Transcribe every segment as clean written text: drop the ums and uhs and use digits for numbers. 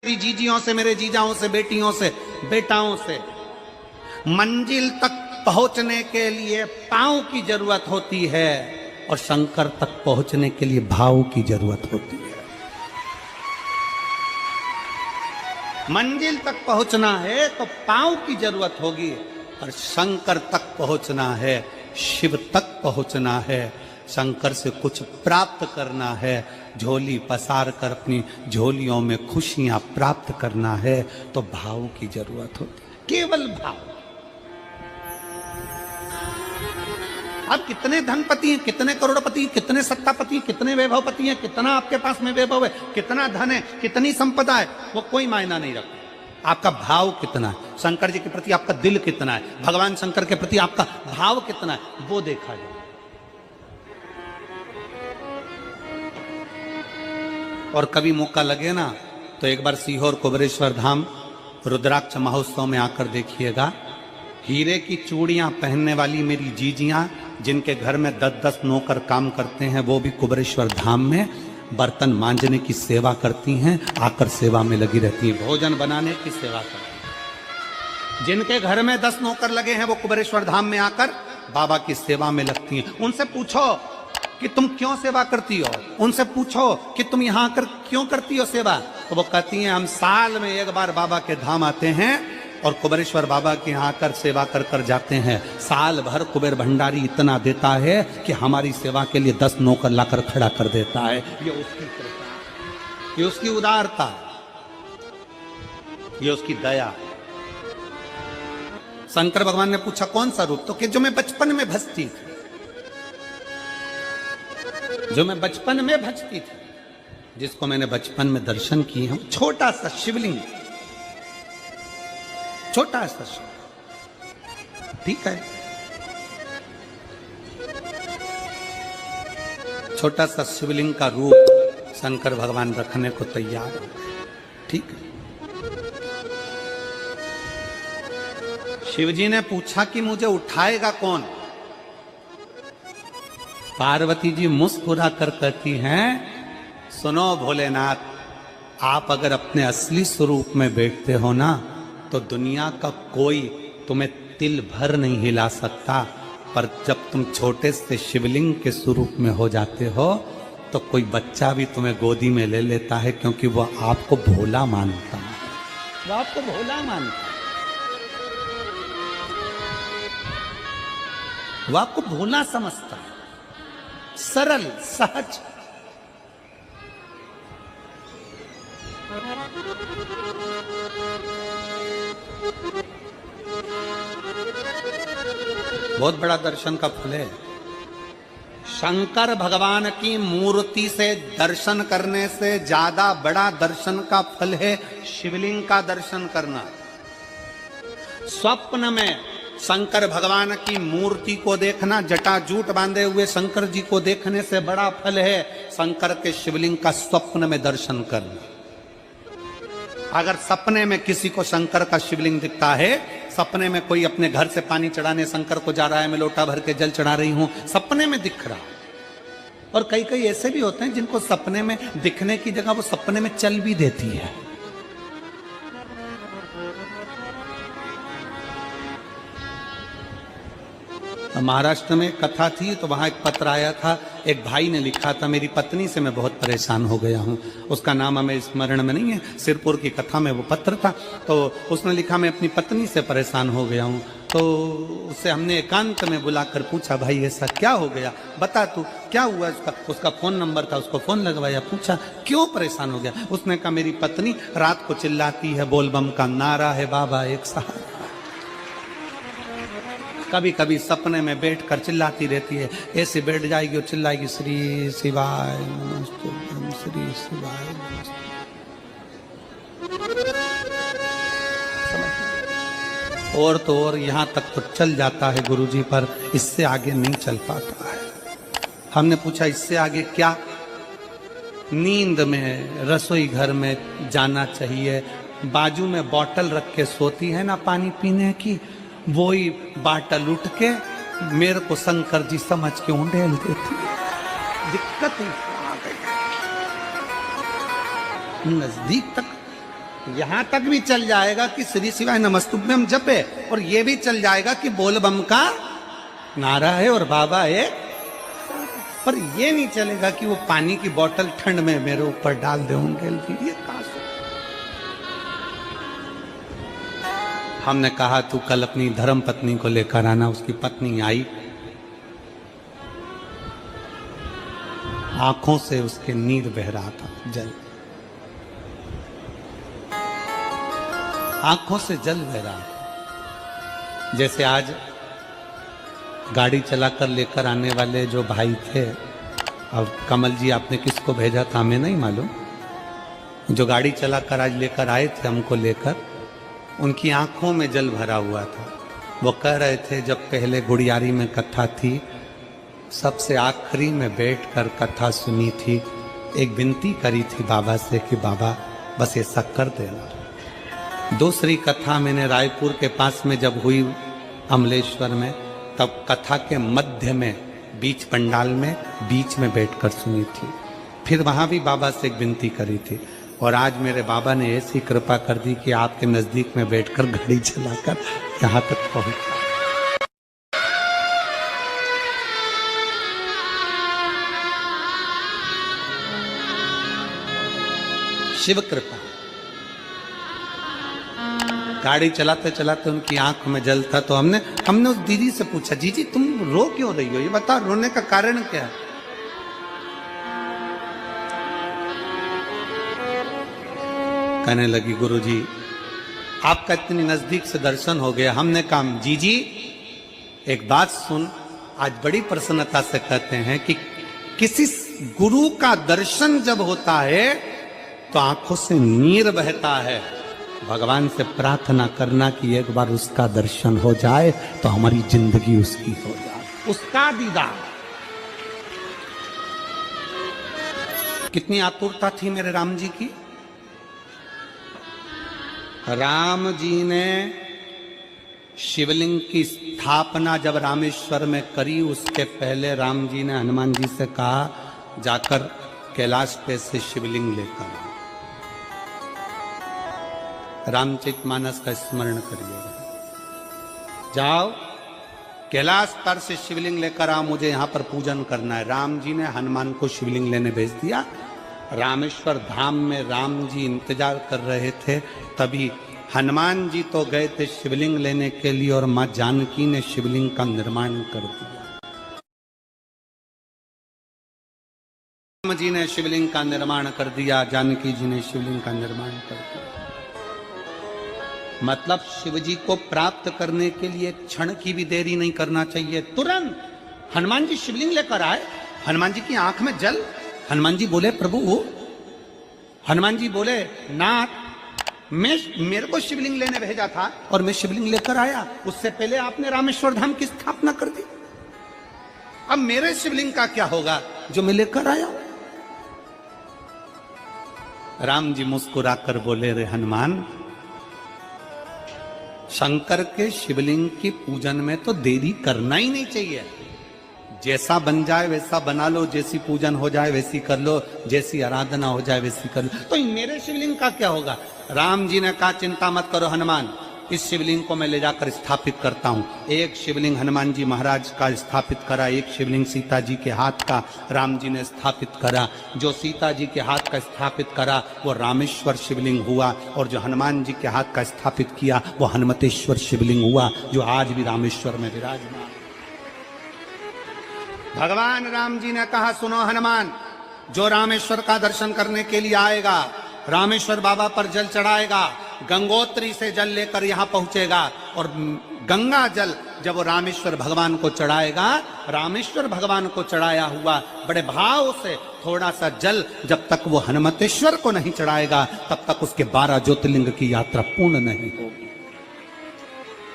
मेरी जीजियों से, मेरे जीजाओं से, बेटियों से, बेटाओं से। मंजिल तक पहुंचने के लिए पांव की जरूरत होती है और शंकर तक पहुंचने के लिए भाव की जरूरत होती है। मंजिल तक पहुंचना है तो पांव की जरूरत होगी और शंकर तक पहुंचना है, शिव तक पहुंचना है, शंकर से कुछ प्राप्त करना है, झोली पसार कर अपनी झोलियों में खुशियां प्राप्त करना है तो भाव की जरूरत होती है, केवल भाव। आप कितने धनपति हैं, कितने करोड़पति, कितने सत्तापति, कितने वैभवपति हैं, कितना आपके पास में वैभव है, कितना धन है, कितनी संपदा है, वो कोई मायना नहीं रखता। आपका भाव कितना है, शंकर जी के प्रति आपका दिल कितना है, भगवान शंकर के प्रति आपका भाव कितना है, वो देखा जाए। और कभी मौका लगे ना तो एक बार सीहोर कुबेरेश्वर धाम रुद्राक्ष महोत्सव में आकर देखिएगा। हीरे की चूड़ियां पहनने वाली मेरी जीजियां, जिनके घर में 10-10 नौकर काम करते हैं, वो भी कुबेरेश्वर धाम में बर्तन मांजने की सेवा करती हैं, आकर सेवा में लगी रहती हैं, भोजन बनाने की सेवा करती हैं। जिनके घर में 10 नौकर लगे हैं वो कुबेरेश्वर धाम में आकर बाबा की सेवा में लगती हैं। उनसे पूछो कि तुम क्यों सेवा करती हो, उनसे पूछो कि तुम यहाँ आकर क्यों करती हो सेवा, तो वो कहती हैं हम साल में एक बार बाबा के धाम आते हैं और कुबेरेश्वर बाबा के यहाँ आकर सेवा कर कर जाते हैं। साल भर कुबेर भंडारी इतना देता है कि हमारी सेवा के लिए 10 नौकर लाकर खड़ा कर देता है। ये उसकी कृपा, ये उसकी उदारता, ये उसकी दया। शंकर भगवान ने पूछा कौन सा रूप, तो कि जो मैं बचपन में भजती थी, जो मैं बचपन में भजती थी, जिसको मैंने बचपन में दर्शन किए हैं, छोटा सा शिवलिंग, छोटा सा शिवलिंग, ठीक है, छोटा सा शिवलिंग का रूप शंकर भगवान रखने को तैयार है, ठीक है। शिवजी ने पूछा कि मुझे उठाएगा कौन। पार्वती जी मुस्कुरा कर कहती हैं सुनो भोलेनाथ, आप अगर अपने असली स्वरूप में बैठते हो ना तो दुनिया का कोई तुम्हें तिल भर नहीं हिला सकता, पर जब तुम छोटे से शिवलिंग के स्वरूप में हो जाते हो तो कोई बच्चा भी तुम्हें गोदी में ले लेता है, क्योंकि वह आपको भोला मानता है, वह आपको भोला मानता है, वह आपको भोला समझता है, सरल सहज। बहुत बड़ा दर्शन का फल है। शंकर भगवान की मूर्ति से दर्शन करने से ज्यादा बड़ा दर्शन का फल है शिवलिंग का दर्शन करना। स्वप्न में शंकर भगवान की मूर्ति को देखना, जटाजूट बांधे हुए शंकर जी को देखने से बड़ा फल है शंकर के शिवलिंग का स्वप्न में दर्शन करना। अगर सपने में किसी को शंकर का शिवलिंग दिखता है, सपने में कोई अपने घर से पानी चढ़ाने शंकर को जा रहा है, मैं लोटा भर के जल चढ़ा रही हूं, सपने में दिख रहा। और कई कई ऐसे भी होते हैं जिनको सपने में दिखने की जगह वो सपने में चल भी देती है। महाराष्ट्र में कथा थी तो वहां एक पत्र आया था, एक भाई ने लिखा था मेरी पत्नी से मैं बहुत परेशान हो गया हूं, उसका नाम हमें स्मरण में नहीं है, सिरपुर की कथा में वो पत्र था। तो उसने लिखा मैं अपनी पत्नी से परेशान हो गया हूं। तो उससे हमने एकांत में बुलाकर पूछा भाई ऐसा क्या हो गया, बता तू क्या हुआ। उसका फोन नंबर था, उसको फोन लगवाया, पूछा क्यों परेशान हो गया। उसने कहा मेरी पत्नी रात को चिल्लाती है, बोलबम का नारा है बाबा एक सहारा, कभी कभी सपने में बैठकर चिल्लाती रहती है, ऐसे बैठ जाएगी और चिल्लाएगी श्री शिवाय नमस्ते, श्री शिवाय नमस्ते। और तो और यहाँ तक तो चल जाता है गुरुजी, पर इससे आगे नहीं चल पाता है। हमने पूछा इससे आगे क्या। नींद में रसोई घर में जाना चाहिए, बाजू में बोतल रख के सोती है ना पानी पीने की, वही बाटल उठ के मेरे को शंकर जी समझ के उंडेल देती है। दिक्कत आ गई, नजदीक तक यहां तक भी चल जाएगा कि श्री शिवाय नमस्तुभ्यम जपे, और ये भी चल जाएगा कि बोल बम का नारा है और बाबा है, पर ये नहीं चलेगा कि वो पानी की बोतल ठंड में मेरे ऊपर डाल दे होंगे। ये कहां से? हमने कहा तू कल अपनी धर्म पत्नी को लेकर आना। उसकी पत्नी आई, आंखों से उसके नीर बह रहा था, जल, आंखों से जल बह रहा था। जैसे आज गाड़ी चलाकर लेकर आने वाले जो भाई थे, अब कमल जी आपने किसको भेजा था हमें नहीं मालूम, जो गाड़ी चलाकर आज लेकर आए थे हमको लेकर, उनकी आंखों में जल भरा हुआ था। वो कह रहे थे जब पहले गुड़ियारी में कथा थी, सबसे आखिरी में बैठकर कथा सुनी थी, एक विनती करी थी बाबा से कि बाबा बस ऐसा कर देना। दूसरी कथा मैंने रायपुर के पास में जब हुई अमलेश्वर में, तब कथा के मध्य में बीच पंडाल में बीच में बैठकर सुनी थी। फिर वहां भी बाबा से एक विनती करी थी, और आज मेरे बाबा ने ऐसी कृपा कर दी कि आपके नजदीक में बैठकर गाड़ी चलाकर यहां तक पहुंचा। शिव कृपा। गाड़ी चलाते चलाते उनकी आंख में जल था, तो हमने उस दीदी से पूछा, जीजी तुम रो क्यों रही हो, ये बताओ, रोने का कारण क्या है? कहने लगी गुरुजी आपका इतनी नजदीक से दर्शन हो गया। हमने कहा जीजी एक बात सुन, आज बड़ी प्रसन्नता से कहते हैं कि किसी गुरु का दर्शन जब होता है तो आंखों से नीर बहता है। भगवान से प्रार्थना करना कि एक बार उसका दर्शन हो जाए तो हमारी जिंदगी उसकी हो जाए, उसका दीदार। कितनी आतुरता थी मेरे राम जी की। राम जी ने शिवलिंग की स्थापना जब रामेश्वर में करी, उसके पहले राम जी ने हनुमान जी से कहा जाकर कैलाश पे से शिवलिंग लेकर आओ। रामचरितमानस का स्मरण करिएगा, जाओ कैलाश पर से शिवलिंग लेकर आओ, मुझे यहां पर पूजन करना है। राम जी ने हनुमान को शिवलिंग लेने भेज दिया। रामेश्वर धाम में राम जी इंतजार कर रहे थे, तभी हनुमान जी तो गए थे शिवलिंग लेने के लिए, और मां जानकी ने शिवलिंग का निर्माण कर दिया। राम जी ने शिवलिंग का निर्माण कर दिया, जानकी जी ने शिवलिंग का निर्माण कर दिया। मतलब शिव जी को प्राप्त करने के लिए क्षण की भी देरी नहीं करना चाहिए। तुरंत हनुमान जी शिवलिंग लेकर आए, हनुमान जी की आंख में जल। हनुमान जी बोले प्रभु, हनुमान जी बोले नाथ मेरे को शिवलिंग लेने भेजा था और मैं शिवलिंग लेकर आया, उससे पहले आपने रामेश्वर धाम की स्थापना कर दी। अब मेरे शिवलिंग का क्या होगा जो मैं लेकर आया? राम जी मुस्कुराकर बोले, रे हनुमान, शंकर के शिवलिंग की पूजन में तो देरी करना ही नहीं चाहिए। जैसा बन जाए वैसा बना लो, जैसी पूजन हो जाए वैसी कर लो, जैसी आराधना हो जाए वैसी कर लो, तो मेरे शिवलिंग का क्या होगा? राम जी ने कहा चिंता मत करो हनुमान, इस शिवलिंग को मैं ले जाकर स्थापित करता हूं। एक शिवलिंग हनुमान जी महाराज का स्थापित करा, एक शिवलिंग सीता जी के हाथ का राम जी ने स्थापित करा। जो सीता जी के हाथ का स्थापित करा वो रामेश्वर शिवलिंग हुआ, और जो हनुमान जी के हाथ का स्थापित किया वो हनुमतेश्वर शिवलिंग हुआ, जो आज भी रामेश्वर में विराजमान। भगवान राम जी ने कहा सुनो हनुमान, जो रामेश्वर का दर्शन करने के लिए आएगा, रामेश्वर बाबा पर जल चढ़ाएगा, गंगोत्री से जल लेकर यहां पहुंचेगा, और गंगा जल जब वो रामेश्वर भगवान को चढ़ाएगा, रामेश्वर भगवान को चढ़ाया हुआ बड़े भाव से थोड़ा सा जल जब तक वो हनुमतेश्वर को नहीं चढ़ाएगा तब तक उसके 12 ज्योतिर्लिंग की यात्रा पूर्ण नहीं होगी।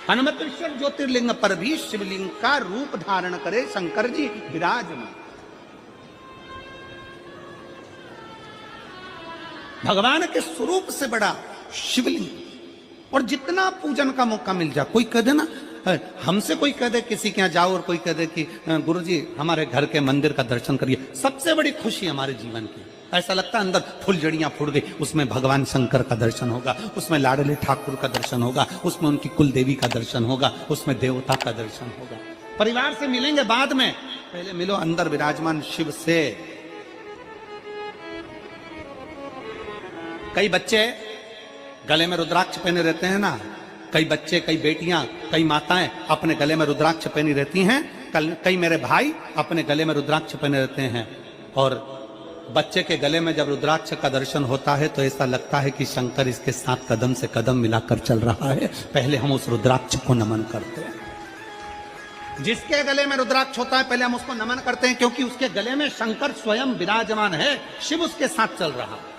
हनुमतेश्वर ज्योतिर्लिंग पर भी शिवलिंग का रूप धारण करे शंकर जी विराजमान। भगवान के स्वरूप से बड़ा शिवलिंग, और जितना पूजन का मौका मिल जाए, कोई कह दे ना, हमसे कोई कह दे किसी के यहाँ जाओ और कोई कह दे कि गुरुजी हमारे घर के मंदिर का दर्शन करिए, सबसे बड़ी खुशी हमारे जीवन की। ऐसा लगता है अंदर फुलझड़ियां फूट गई, उसमें भगवान शंकर का दर्शन होगा, उसमें लाडले ठाकुर का दर्शन होगा, उसमें उनकी कुल देवी का दर्शन होगा, उसमें देवता का दर्शन होगा। परिवार से मिलेंगे बाद में, पहले मिलो अंदर विराजमान शिव से। कई बच्चे गले में रुद्राक्ष पहने रहते हैं ना, कई बच्चे, कई बेटियां, कई माताएं अपने गले में रुद्राक्ष पहनी रहती हैं, कई मेरे भाई अपने गले में रुद्राक्ष पहने रहते हैं। और बच्चे के गले में जब रुद्राक्ष का दर्शन होता है तो ऐसा लगता है कि शंकर इसके साथ कदम से कदम मिलाकर चल रहा है। पहले हम उस रुद्राक्ष को नमन करते हैं। जिसके गले में रुद्राक्ष होता है पहले हम उसको नमन करते हैं, क्योंकि उसके गले में शंकर स्वयं विराजमान है, शिव उसके साथ चल रहा है।